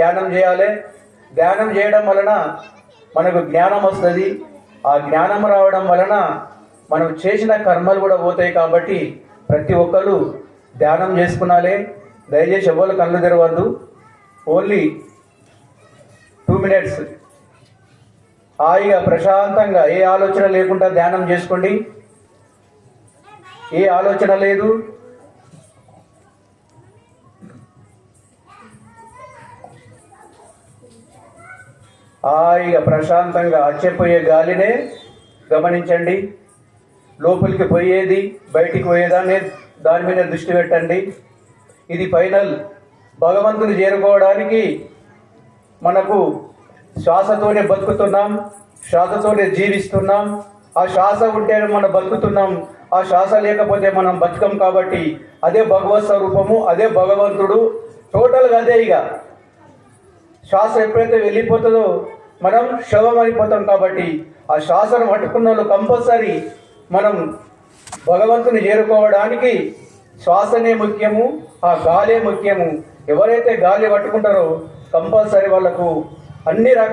ధ్యానం చేయాలి. ధ్యానం చేయడం వలన మనకు జ్ఞానం వస్తుంది. ఆ జ్ఞానం రావడం వలన మనం చేసిన కర్మలు కూడా పోతాయి. కాబట్టి ప్రతి ఒక్కరు ధ్యానం చేసుకునాలి. దయచేసి ఎవరు కళ్ళు తెరవద్దు. ఓన్లీ 2 minutes హాయిగా ప్రశాంతంగా ఏ ఆలోచన లేకుండా ధ్యానం చేసుకోండి. ఏ ఆలోచన లేదు. హాయిగా ప్రశాంతంగా వచ్చేపోయే గాలినే గమనించండి. లోపలికి పోయేది బయటికి పోయేదాన్ని దాని మీద దృష్టి పెట్టండి. ఇది ఫైనల్. భగవంతుని చేరుకోవడానికి మనకు శ్వాసతోనే బతుకుతున్నాం, శ్వాసతోనే జీవిస్తున్నాం. ఆ శ్వాస ఉంటేనే మనం బతుకుతున్నాం. ఆ శ్వాస లేకపోతే మనం బతుకం. కాబట్టి అదే భగవత్ స్వరూపము, అదే భగవంతుడు. టోటల్గా అదే. ఇక శ్వాస ఎప్పుడైతే వెళ్ళిపోతుందో మనం శవం అయిపోతాం. కాబట్టి ఆ శ్వాసను పట్టుకున్న వాళ్ళు కంపల్సరీ మనం భగవంతుని చేరుకోవడానికి శ్వాసనే ముఖ్యము, ఆ గాలే ముఖ్యము. ఎవరైతే గాలి పట్టుకుంటారో కంపల్సరీ వాళ్ళకు అన్ని రకాల